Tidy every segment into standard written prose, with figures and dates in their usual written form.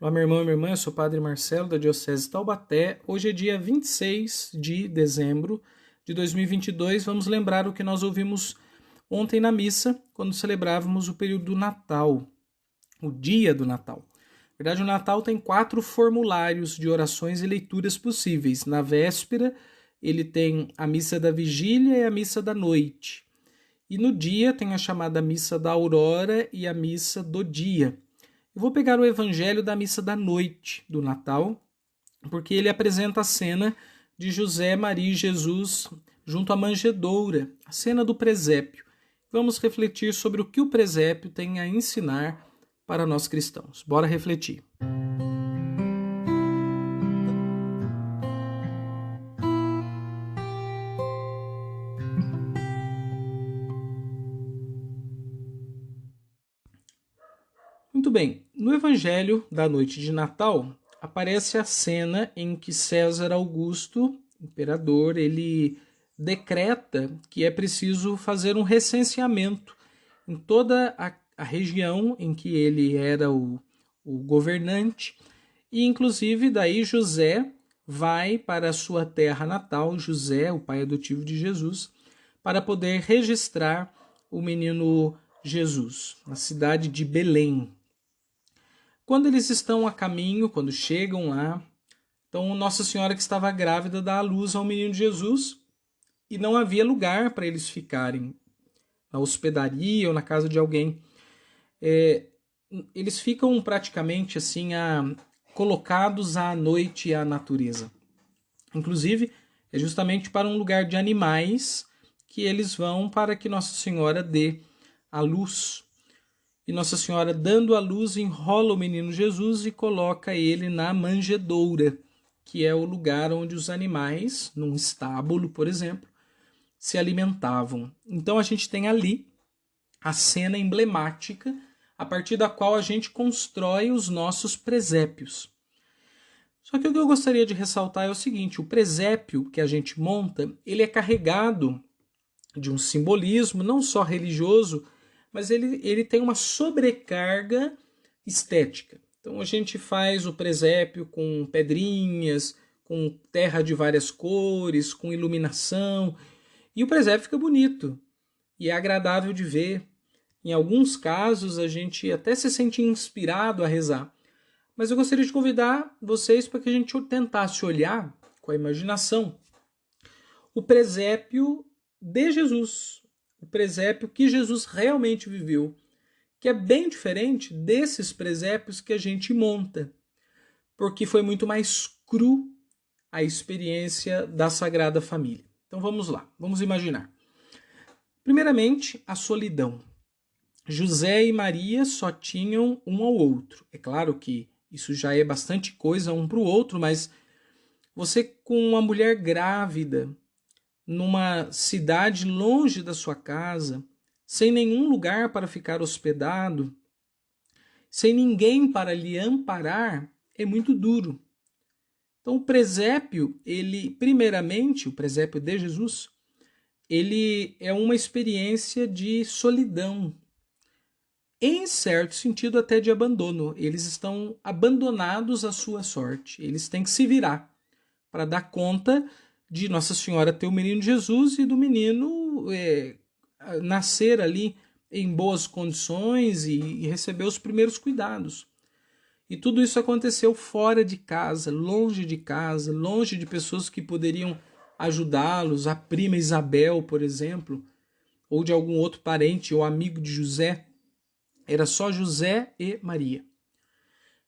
Olá, meu irmão e minha irmã, eu sou o Padre Marcelo, da Diocese de Taubaté. Hoje é dia 26 de dezembro de 2022. Vamos lembrar o que nós ouvimos ontem na missa, quando celebrávamos o período do Natal, o dia do Natal. Na verdade, o Natal tem 4 formulários de orações e leituras possíveis. Na véspera, ele tem a missa da vigília e a missa da noite. E no dia tem a chamada missa da aurora e a missa do dia. Eu vou pegar o evangelho da missa da noite do Natal, porque ele apresenta a cena de José, Maria e Jesus junto à manjedoura, a cena do presépio. Vamos refletir sobre o que o presépio tem a ensinar para nós cristãos. Bora refletir. Muito bem, no Evangelho da noite de Natal aparece a cena em que César Augusto, imperador, ele decreta que é preciso fazer um recenseamento em toda a região em que ele era o governante, e inclusive daí José vai para a sua terra natal, José, o pai adotivo de Jesus, para poder registrar o menino Jesus na cidade de Belém. Quando eles estão a caminho, quando chegam lá, então Nossa Senhora que estava grávida dá à luz ao menino Jesus e não havia lugar para eles ficarem na hospedaria ou na casa de alguém. Eles ficam praticamente assim colocados à noite à natureza. Inclusive, é justamente para um lugar de animais que eles vão para que Nossa Senhora dê a luz. E Nossa Senhora, dando a luz, enrola o menino Jesus e coloca ele na manjedoura, que é o lugar onde os animais, num estábulo, por exemplo, se alimentavam. Então a gente tem ali a cena emblemática a partir da qual a gente constrói os nossos presépios. Só que o que eu gostaria de ressaltar é o seguinte: o presépio que a gente monta, ele é carregado de um simbolismo não só religioso, mas ele tem uma sobrecarga estética. Então a gente faz o presépio com pedrinhas, com terra de várias cores, com iluminação, e o presépio fica bonito e é agradável de ver. Em alguns casos a gente até se sente inspirado a rezar. Mas eu gostaria de convidar vocês para que a gente tentasse olhar com a imaginação o presépio de Jesus, o presépio que Jesus realmente viveu, que é bem diferente desses presépios que a gente monta, porque foi muito mais cru a experiência da Sagrada Família. Então vamos lá, vamos imaginar. Primeiramente, a solidão. José e Maria só tinham um ao outro. É claro que isso já é bastante coisa um para o outro, mas você com uma mulher grávida, numa cidade longe da sua casa, sem nenhum lugar para ficar hospedado, sem ninguém para lhe amparar, é muito duro. Então o presépio, primeiramente, o presépio de Jesus, ele é uma experiência de solidão, em certo sentido até de abandono. Eles estão abandonados à sua sorte, eles têm que se virar para dar conta de Nossa Senhora ter o menino Jesus e do menino nascer ali em boas condições e receber os primeiros cuidados. E tudo isso aconteceu fora de casa, longe de pessoas que poderiam ajudá-los, a prima Isabel, por exemplo, ou de algum outro parente ou amigo de José. Era só José e Maria.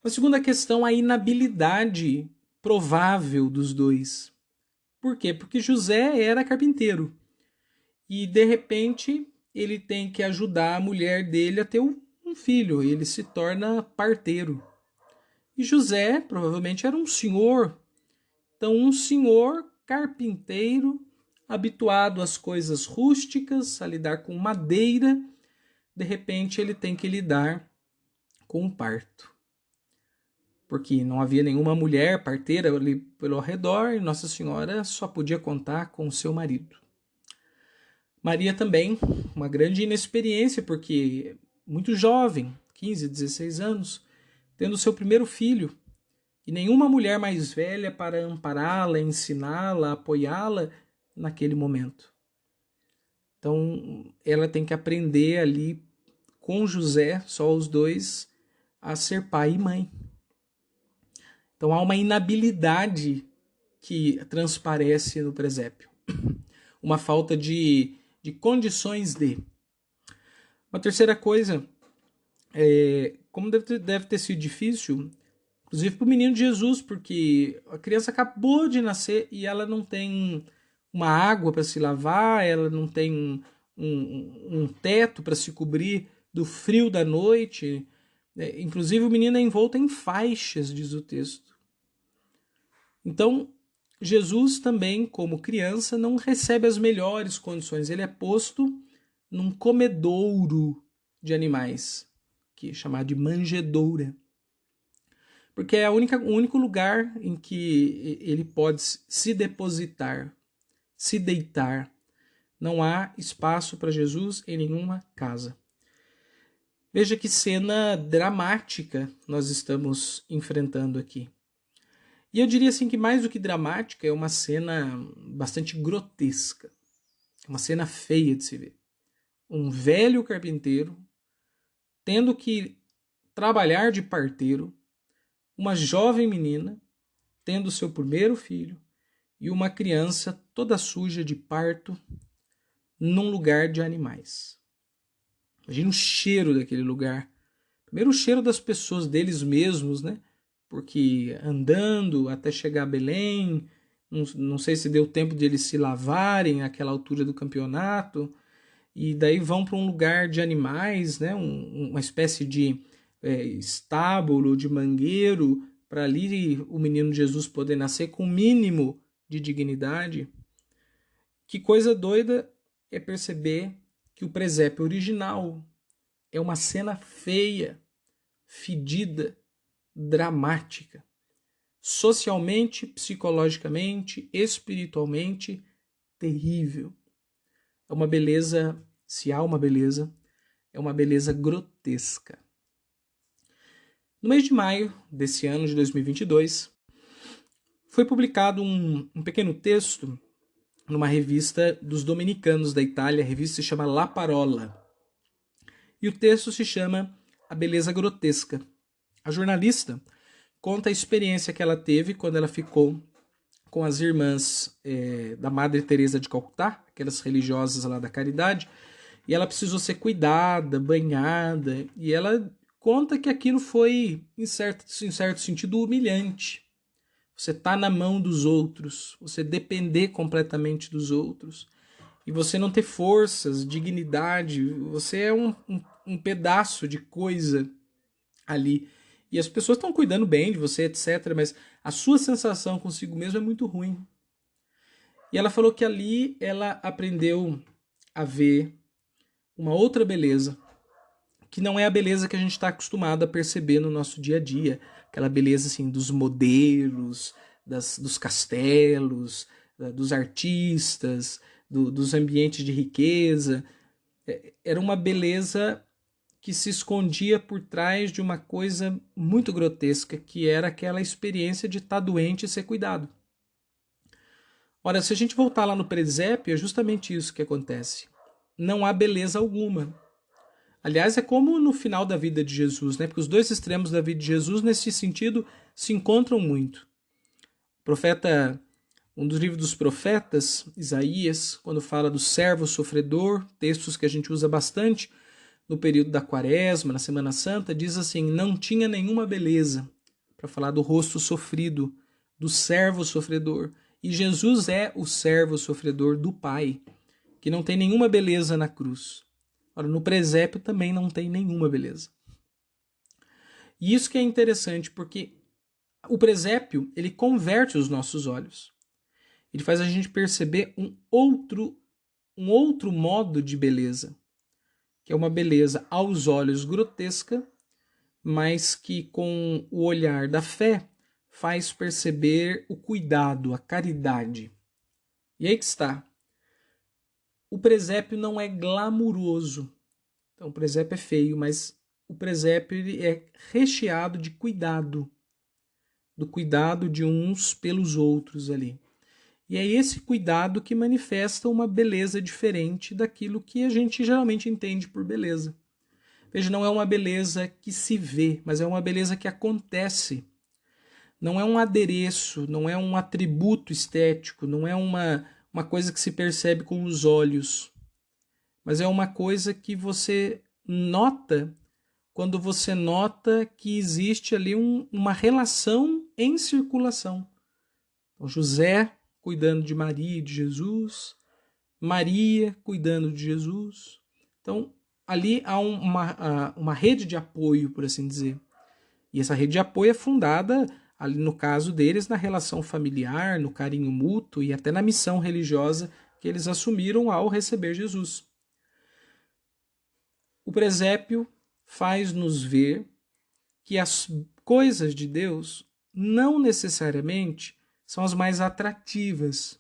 A segunda questão, a inabilidade provável dos dois. Por quê? Porque José era carpinteiro e de repente ele tem que ajudar a mulher dele a ter um filho, ele se torna parteiro. E José provavelmente era um senhor, então um senhor carpinteiro, habituado às coisas rústicas, a lidar com madeira, de repente ele tem que lidar com o parto. Porque não havia nenhuma mulher parteira ali pelo redor e Nossa Senhora só podia contar com o seu marido. Maria também, uma grande inexperiência, porque muito jovem, 15, 16 anos, tendo seu primeiro filho, e nenhuma mulher mais velha para ampará-la, ensiná-la, apoiá-la naquele momento. Então, ela tem que aprender ali com José, só os dois, a ser pai e mãe. Então, há uma inabilidade que transparece no presépio. Uma falta de condições de. Uma terceira coisa, como deve ter sido difícil, inclusive para o menino de Jesus, porque a criança acabou de nascer e ela não tem uma água para se lavar, ela não tem um teto para se cobrir do frio da noite. Inclusive o menino é envolto em faixas, diz o texto. Então, Jesus também, como criança, não recebe as melhores condições. Ele é posto num comedouro de animais, que é chamado de manjedoura. Porque é o único lugar em que ele pode se depositar, se deitar. Não há espaço para Jesus em nenhuma casa. Veja que cena dramática nós estamos enfrentando aqui. E eu diria assim que mais do que dramática, é uma cena bastante grotesca. Uma cena feia de se ver. Um velho carpinteiro tendo que trabalhar de parteiro, uma jovem menina tendo seu primeiro filho e uma criança toda suja de parto num lugar de animais. Imagina o cheiro daquele lugar. Primeiro o cheiro das pessoas, deles mesmos, né? Porque andando até chegar a Belém, não sei se deu tempo de eles se lavarem àquela altura do campeonato, e daí vão para um lugar de animais, né? Uma espécie de estábulo, de mangueiro, para ali o menino Jesus poder nascer com o mínimo de dignidade. Que coisa doida é perceber que o presépio original é uma cena feia, fedida, dramática. Socialmente, psicologicamente, espiritualmente, terrível. É uma beleza, se há uma beleza, é uma beleza grotesca. No mês de maio desse ano de 2022, foi publicado um pequeno texto numa revista dos dominicanos da Itália. A revista se chama La Parola. E o texto se chama A Beleza Grotesca. A jornalista conta a experiência que ela teve quando ela ficou com as irmãs da Madre Teresa de Calcutá, aquelas religiosas lá da caridade, e ela precisou ser cuidada, banhada, e ela conta que aquilo foi, em certo sentido, humilhante. Você tá na mão dos outros, você depender completamente dos outros, e você não ter forças, dignidade, você é um pedaço de coisa ali. E as pessoas estão cuidando bem de você, etc. Mas a sua sensação consigo mesmo é muito ruim. E ela falou que ali ela aprendeu a ver uma outra beleza, que não é a beleza que a gente está acostumado a perceber no nosso dia a dia. Aquela beleza assim dos modelos, dos castelos, dos artistas, dos ambientes de riqueza. Era uma beleza que se escondia por trás de uma coisa muito grotesca, que era aquela experiência de estar doente e ser cuidado. Ora, se a gente voltar lá no presépio, é justamente isso que acontece. Não há beleza alguma. Aliás, é como no final da vida de Jesus, né? Porque os dois extremos da vida de Jesus, nesse sentido, se encontram muito. O profeta, um dos livros dos profetas, Isaías, quando fala do servo sofredor, textos que a gente usa bastante no período da Quaresma, na Semana Santa, diz assim: não tinha nenhuma beleza, para falar do rosto sofrido, do servo sofredor. E Jesus é o servo sofredor do Pai, que não tem nenhuma beleza na cruz. Ora, no presépio também não tem nenhuma beleza. E isso que é interessante, porque o presépio, ele converte os nossos olhos. Ele faz a gente perceber um outro modo de beleza, que é uma beleza aos olhos grotesca, mas que com o olhar da fé faz perceber o cuidado, a caridade. E aí que está. O presépio não é glamuroso. Então, o presépio é feio, mas o presépio ele é recheado de cuidado, do cuidado de uns pelos outros ali. E é esse cuidado que manifesta uma beleza diferente daquilo que a gente geralmente entende por beleza. Veja, não é uma beleza que se vê, mas é uma beleza que acontece. Não é um adereço, não é um atributo estético, não é uma coisa que se percebe com os olhos, mas é uma coisa que você nota quando você nota que existe ali uma relação em circulação. Então, José cuidando de Maria e de Jesus, Maria cuidando de Jesus. Então, ali há uma rede de apoio, por assim dizer. E essa rede de apoio é fundada, ali no caso deles, na relação familiar, no carinho mútuo e até na missão religiosa que eles assumiram ao receber Jesus. O presépio faz-nos ver que as coisas de Deus não necessariamente são as mais atrativas.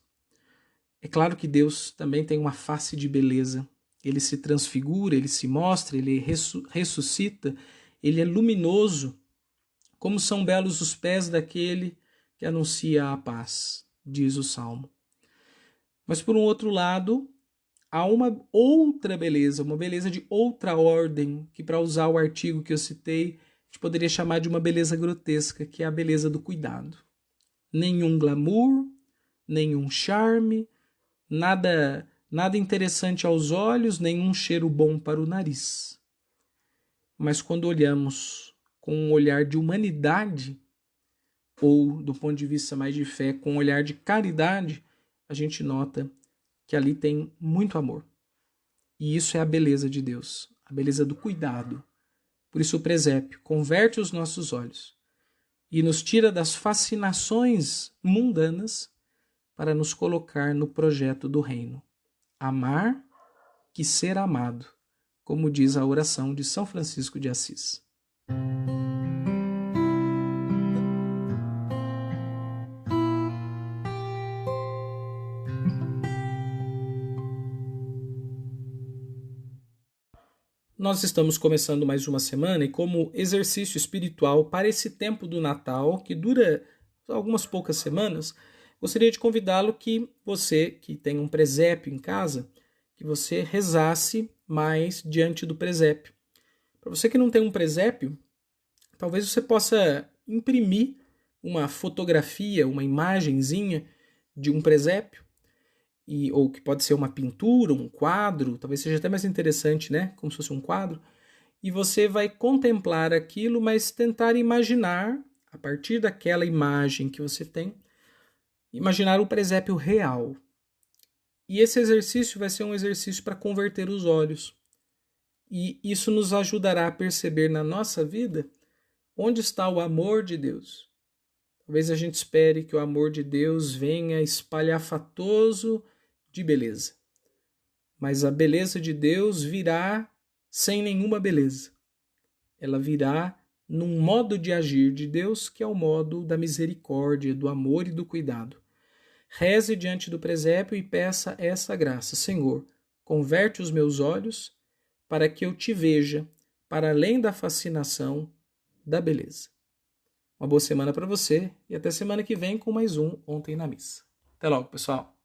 É claro que Deus também tem uma face de beleza. Ele se transfigura, ele se mostra, ele ressuscita, ele é luminoso, como são belos os pés daquele que anuncia a paz, diz o Salmo. Mas por um outro lado, há uma outra beleza, uma beleza de outra ordem, que para usar o artigo que eu citei, a gente poderia chamar de uma beleza grotesca, que é a beleza do cuidado. Nenhum glamour, nenhum charme, nada interessante aos olhos, nenhum cheiro bom para o nariz. Mas quando olhamos com um olhar de humanidade, ou do ponto de vista mais de fé, com um olhar de caridade, a gente nota que ali tem muito amor. E isso é a beleza de Deus, a beleza do cuidado. Por isso o presépio converte os nossos olhos e nos tira das fascinações mundanas para nos colocar no projeto do reino. Amar que ser amado, como diz a oração de São Francisco de Assis. Nós estamos começando mais uma semana e como exercício espiritual para esse tempo do Natal, que dura algumas poucas semanas, gostaria de convidá-lo que você que tem um presépio em casa, que você rezasse mais diante do presépio. Para você que não tem um presépio, talvez você possa imprimir uma fotografia, uma imagenzinha de um presépio, ou que pode ser uma pintura, um quadro, talvez seja até mais interessante, né? Como se fosse um quadro. E você vai contemplar aquilo, mas tentar imaginar, a partir daquela imagem que você tem, imaginar o presépio real. E esse exercício vai ser um exercício para converter os olhos. E isso nos ajudará a perceber na nossa vida onde está o amor de Deus. Talvez a gente espere que o amor de Deus venha espalhafatoso de beleza. Mas a beleza de Deus virá sem nenhuma beleza. Ela virá num modo de agir de Deus que é o modo da misericórdia, do amor e do cuidado. Reze diante do presépio e peça essa graça. Senhor, converte os meus olhos para que eu te veja para além da fascinação da beleza. Uma boa semana para você e até semana que vem com mais um Ontem na Missa. Até logo, pessoal!